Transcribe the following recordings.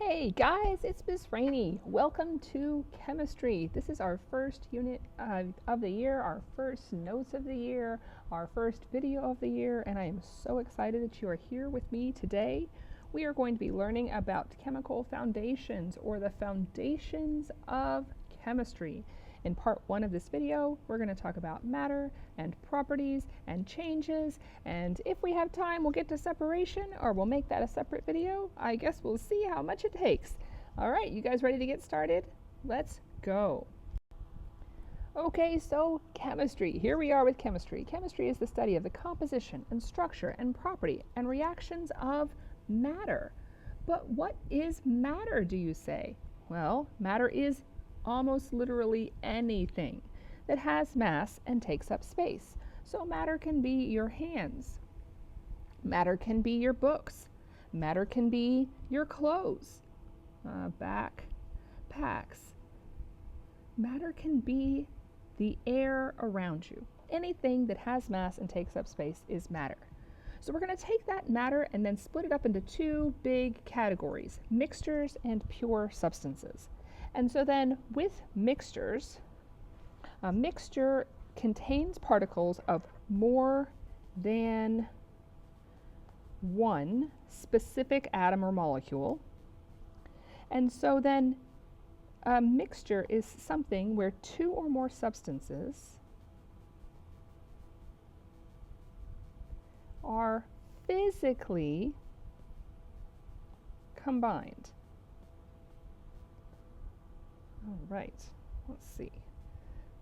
Hey guys, it's Miss Rainey. Welcome to chemistry. This is our first unit of the year, our first notes of the year, our first video of the year, and I am so excited that you are here with me today. We are going to be learning about chemical foundations, or the foundations of chemistry. In part one of this video, we're going to talk about matter and properties and changes, and if we have time, we'll get to separation, or we'll make that a separate video. I guess we'll see how much it takes. All right, you guys ready to get started? Let's go. Okay, so chemistry. Here we are with chemistry. Chemistry is the study of the composition and structure and property and reactions of matter. But what is matter, do you say? Well, matter is almost literally anything that has mass and takes up space. So matter can be your hands. Matter can be your books. Matter can be your clothes, backpacks. Matter can be the air around you. Anything that has mass and takes up space is matter. So we're going to take that matter and then split it up into two big categories: mixtures and pure substances. And so then with mixtures, a mixture contains particles of more than one specific atom or molecule. And so then a mixture is something where two or more substances are physically combined. All right, let's see.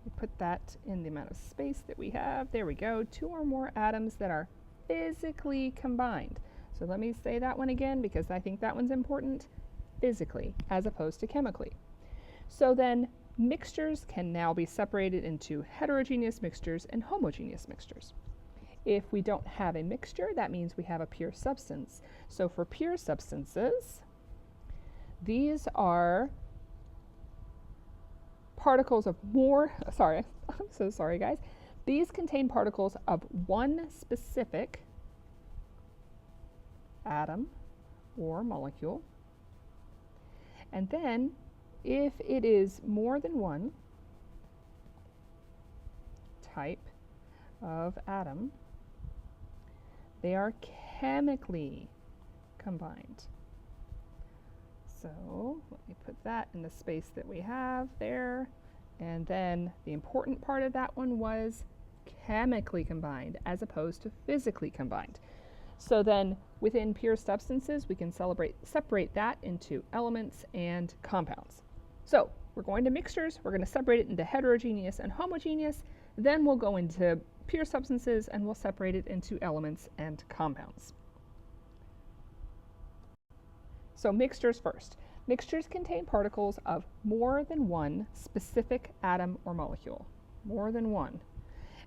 We put that in the amount of space that we have. There we go. Two or more atoms that are physically combined. So let me say that one again because I think that one's important. Physically, as opposed to chemically. So then mixtures can now be separated into heterogeneous mixtures and homogeneous mixtures. If we don't have a mixture, that means we have a pure substance. So for pure substances, these are particles of more, I'm so sorry guys. These contain particles of one specific atom or molecule. And then if it is more than one type of atom, they are chemically combined. So let me put that in the space that we have there. And then the important part of that one was chemically combined as opposed to physically combined. So then within pure substances, we can separate that into elements and compounds. So we're going to mixtures, we're going to separate it into heterogeneous and homogeneous, then we'll go into pure substances and we'll separate it into elements and compounds. So mixtures first. Mixtures contain particles of more than one specific atom or molecule. More than one.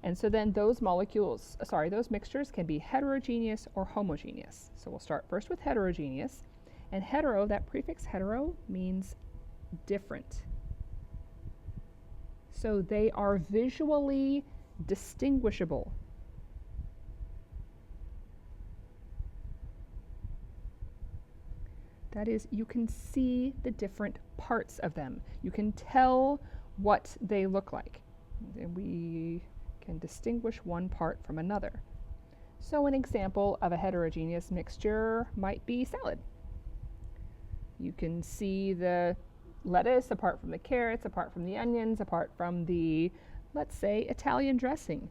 And so then those mixtures can be heterogeneous or homogeneous. So we'll start first with heterogeneous. And hetero, that prefix hetero means different. So they are visually distinguishable. That is, you can see the different parts of them. You can tell what they look like. And we can distinguish one part from another. So an example of a heterogeneous mixture might be salad. You can see the lettuce apart from the carrots, apart from the onions, apart from the, let's say, Italian dressing.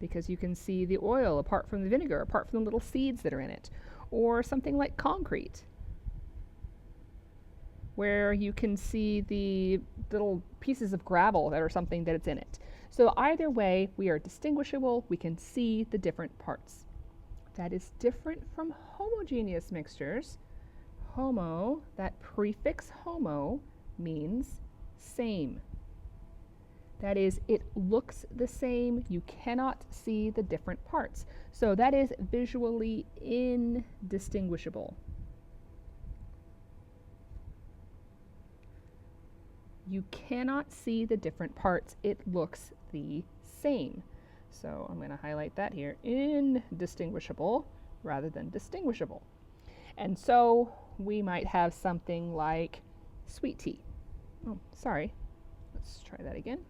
Because you can see the oil apart from the vinegar, apart from the little seeds that are in it. Or something like concrete, where you can see the little pieces of gravel that are something that it's in it. So either way, we are distinguishable, we can see the different parts. That is different from homogeneous mixtures. Homo, that prefix homo, means same. That is, it looks the same, you cannot see the different parts. So that is visually indistinguishable. You cannot see the different parts, it looks the same. So I'm going to highlight that here. Indistinguishable rather than distinguishable. And so we might have something like sweet tea. Oh, sorry. Let's try that again.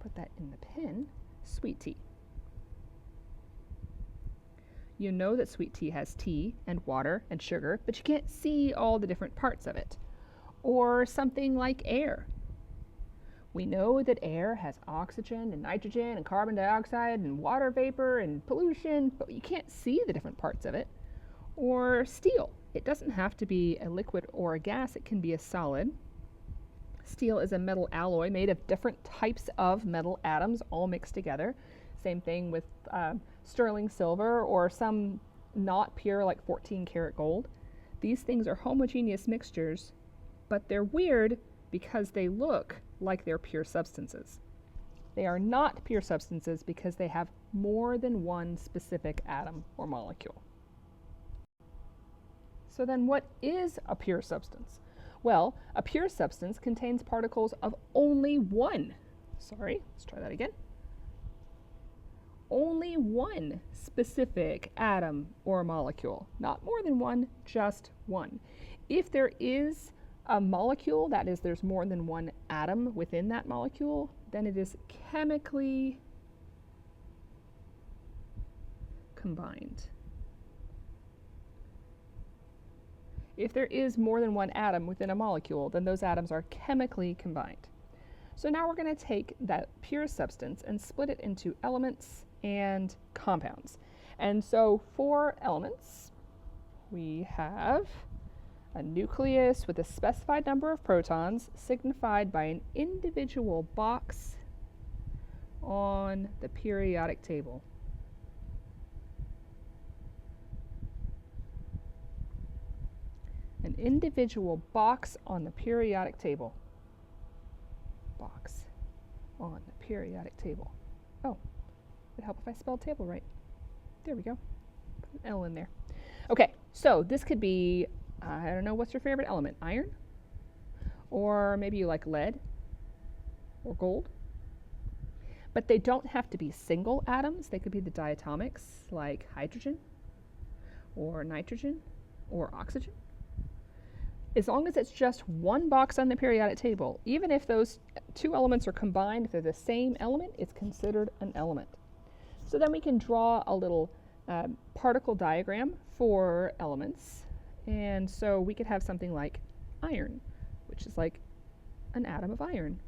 Put that in the pen. Sweet tea. You know that sweet tea has tea and water and sugar, but you can't see all the different parts of it. Or something like air. We know that air has oxygen and nitrogen and carbon dioxide and water vapor and pollution, but you can't see the different parts of it. Or steel. It doesn't have to be a liquid or a gas, it can be a solid. Steel is a metal alloy made of different types of metal atoms all mixed together. Same thing with sterling silver or some not pure like 14 karat gold. These things are homogeneous mixtures, but they're weird because they look like they're pure substances. They are not pure substances because they have more than one specific atom or molecule. So then what is a pure substance? Well, a pure substance contains particles of only one. Sorry, let's try that again. Only one specific atom or molecule. Not more than one, just one. If there is a molecule, that is, there's more than one atom within that molecule, then it is chemically combined. If there is more than one atom within a molecule, then those atoms are chemically combined. So now we're going to take that pure substance and split it into elements and compounds. And so for elements, we have a nucleus with a specified number of protons signified by an individual box on the periodic table. An individual box on the periodic table. Box on the periodic table. Oh, it'd help if I spelled table right. There we go. Put an L in there. Okay, so this could be, I don't know, what's your favorite element? Iron? Or maybe you like lead or gold? But they don't have to be single atoms. They could be the diatomics like hydrogen or nitrogen or oxygen. As long as it's just one box on the periodic table, even if those two elements are combined, if they're the same element, it's considered an element. So then we can draw a little particle diagram for elements. And so we could have something like iron, which is like an atom of iron,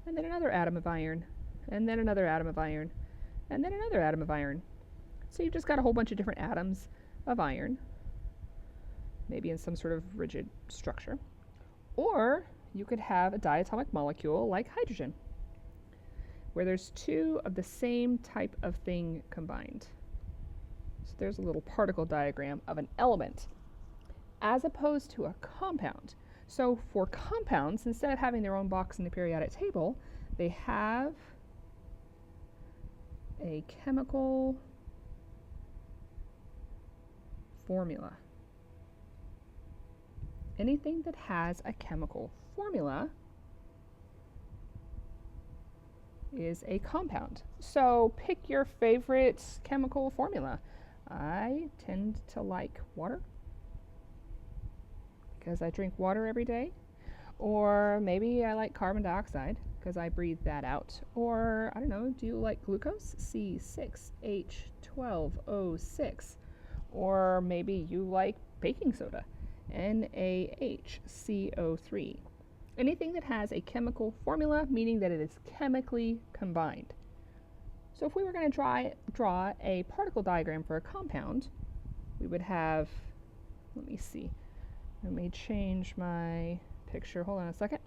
and then another atom of iron, and then another atom of iron, and then another atom of iron. So you've just got a whole bunch of different atoms of iron, maybe in some sort of rigid structure. Or you could have a diatomic molecule like hydrogen, where there's two of the same type of thing combined. So there's a little particle diagram of an element, as opposed to a compound. So for compounds, instead of having their own box in the periodic table, they have a chemical formula. Anything that has a chemical formula is a compound. So pick your favorite chemical formula. I tend to like water because I drink water every day. Or maybe I like carbon dioxide because I breathe that out. Or, I don't know, do you like glucose? C6H12O6. Or maybe you like baking soda. NaHCO3. Anything that has a chemical formula, meaning that it is chemically combined. So if we were going to draw a particle diagram for a compound, we would have, let me see, let me change my picture. Hold on a second.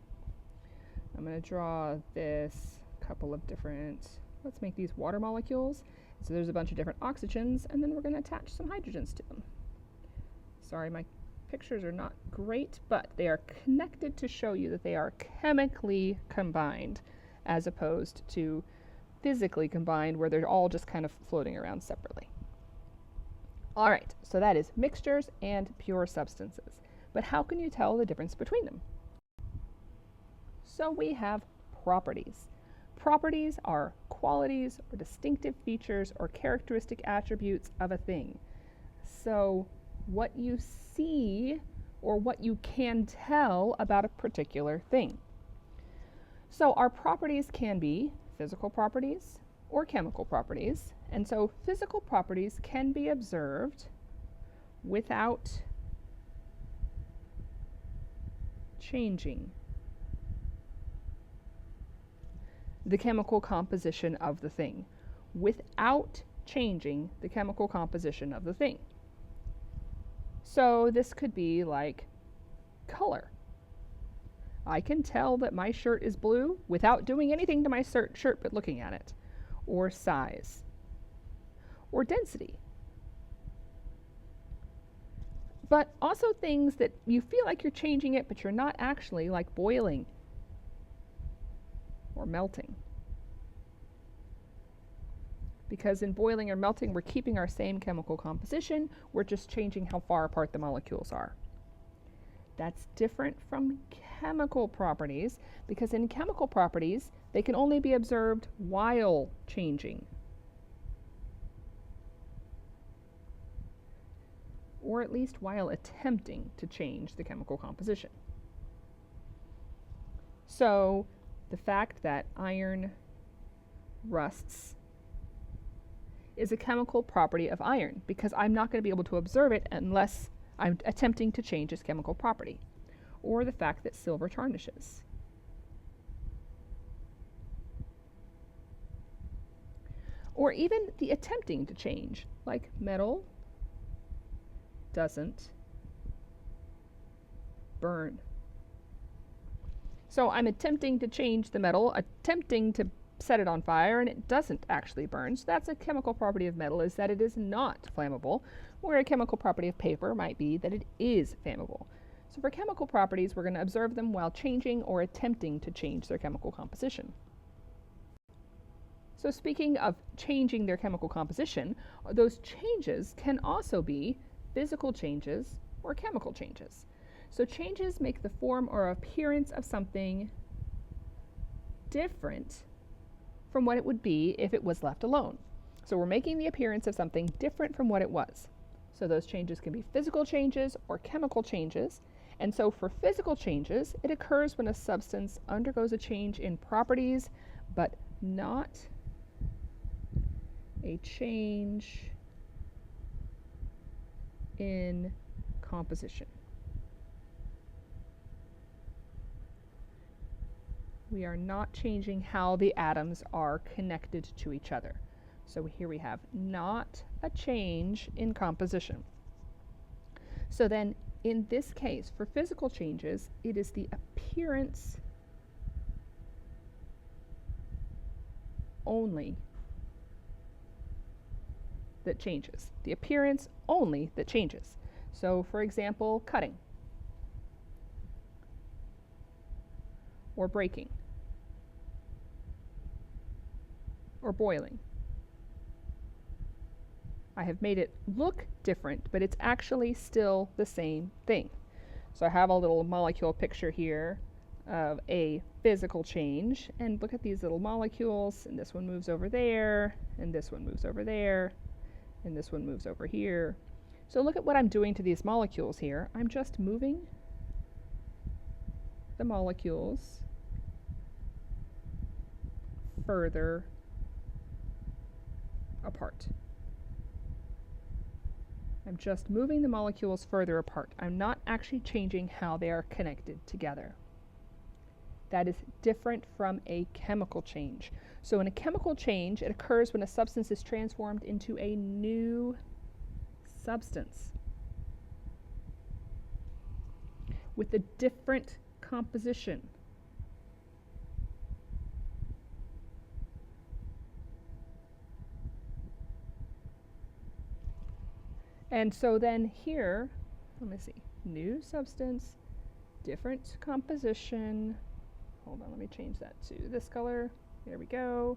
I'm going to draw this couple of different, let's make these water molecules. So there's a bunch of different oxygens, and then we're going to attach some hydrogens to them. Sorry, my pictures are not great, but they are connected to show you that they are chemically combined as opposed to physically combined where they're all just kind of floating around separately. All right, so that is mixtures and pure substances. But how can you tell the difference between them? So we have properties. Properties are qualities or distinctive features or characteristic attributes of a thing. So what you see or what you can tell about a particular thing. So our properties can be physical properties or chemical properties. And so physical properties can be observed without changing the chemical composition of the thing, without changing the chemical composition of the thing. So this could be like color. I can tell that my shirt is blue without doing anything to my shirt but looking at it. Or size. Or density. But also things that you feel like you're changing it, but you're not actually, like boiling or melting. Because in boiling or melting, we're keeping our same chemical composition, we're just changing how far apart the molecules are. That's different from chemical properties, because in chemical properties, they can only be observed while changing. Or at least while attempting to change the chemical composition. So the fact that iron rusts is a chemical property of iron, because I'm not going to be able to observe it unless I'm attempting to change its chemical property. Or the fact that silver tarnishes. Or even the attempting to change, like metal doesn't burn. So I'm attempting to change the metal, attempting to set it on fire, and it doesn't actually burn. So that's a chemical property of metal, is that it is not flammable, where a chemical property of paper might be that it is flammable. So for chemical properties, we're going to observe them while changing or attempting to change their chemical composition. So speaking of changing their chemical composition, those changes can also be physical changes or chemical changes. So changes make the form or appearance of something different from what it would be if it was left alone. So we're making the appearance of something different from what it was. So those changes can be physical changes or chemical changes. And so for physical changes, it occurs when a substance undergoes a change in properties, but not a change in composition. We are not changing how the atoms are connected to each other. So here we have not a change in composition. So then in this case, for physical changes, it is the appearance only that changes. The appearance only that changes. So for example, cutting or breaking or boiling. I have made it look different, but it's actually still the same thing. So I have a little molecule picture here of a physical change, and look at these little molecules, and this one moves over there, and this one moves over there, and this one moves over here. So look at what I'm doing to these molecules here. I'm just moving the molecules further apart. I'm just moving the molecules further apart. I'm not actually changing how they are connected together. That is different from a chemical change. So in a chemical change, it occurs when a substance is transformed into a new substance with a different composition. And so then here, let me see, new substance, different composition. Hold on, let me change that to this color. There we go.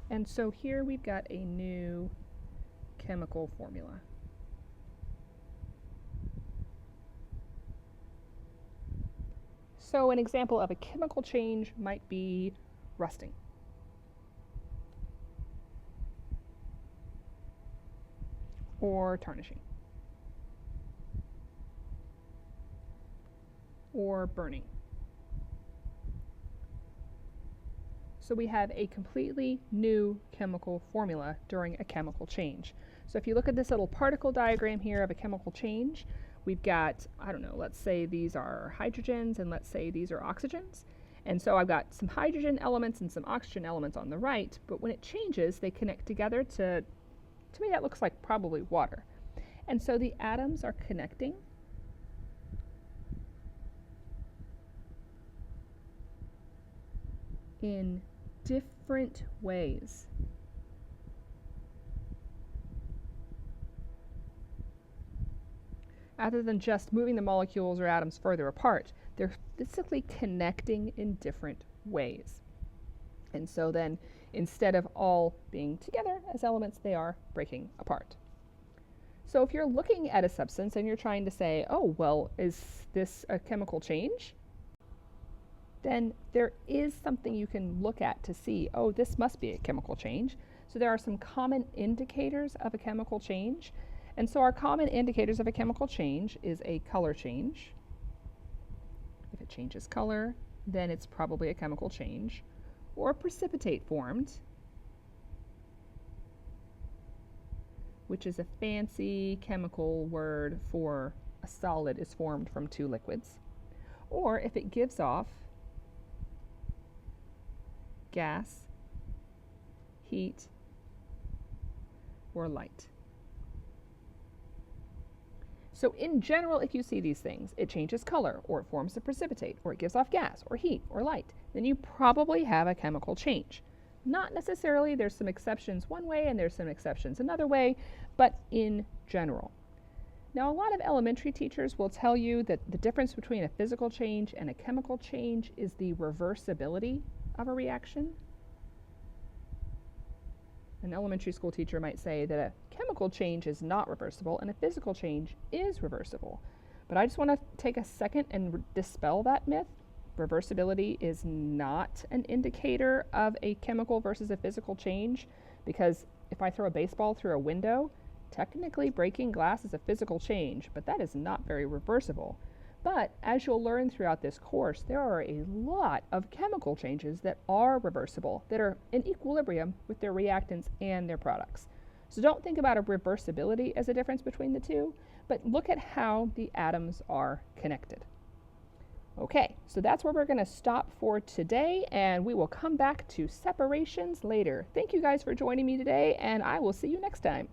And so here we've got a new chemical formula. So an example of a chemical change might be rusting. or tarnishing, or burning. So we have a completely new chemical formula during a chemical change. So if you look at this little particle diagram here of a chemical change, we've got, I don't know, let's say these are hydrogens and let's say these are oxygens. And so I've got some hydrogen elements and some oxygen elements on the right, but when it changes, they connect together to me that looks like probably water. And so the atoms are connecting in different ways. Rather than just moving the molecules or atoms further apart, they're physically connecting in different ways. And so then, instead of all being together as elements, they are breaking apart. So if you're looking at a substance and you're trying to say, oh, well, is this a chemical change? Then there is something you can look at to see, oh, this must be a chemical change. So there are some common indicators of a chemical change. And so our common indicators of a chemical change is a color change. If it changes color, then it's probably a chemical change. Or precipitate formed, which is a fancy chemical word for a solid is formed from two liquids. Or if it gives off gas, heat, or light. So in general, if you see these things, it changes color, or it forms a precipitate, or it gives off gas, or heat, or light, then you probably have a chemical change. Not necessarily, there's some exceptions one way and there's some exceptions another way, but in general. Now, a lot of elementary teachers will tell you that the difference between a physical change and a chemical change is the reversibility of a reaction. An elementary school teacher might say that a chemical change is not reversible and a physical change is reversible. But I just want to take a second and dispel that myth. Reversibility is not an indicator of a chemical versus a physical change, because if I throw a baseball through a window, technically breaking glass is a physical change, but that is not very reversible. But as you'll learn throughout this course, there are a lot of chemical changes that are reversible, that are in equilibrium with their reactants and their products. So don't think about a reversibility as a difference between the two, but look at how the atoms are connected. Okay, so that's where we're going to stop for today, and we will come back to separations later. Thank you guys for joining me today, and I will see you next time.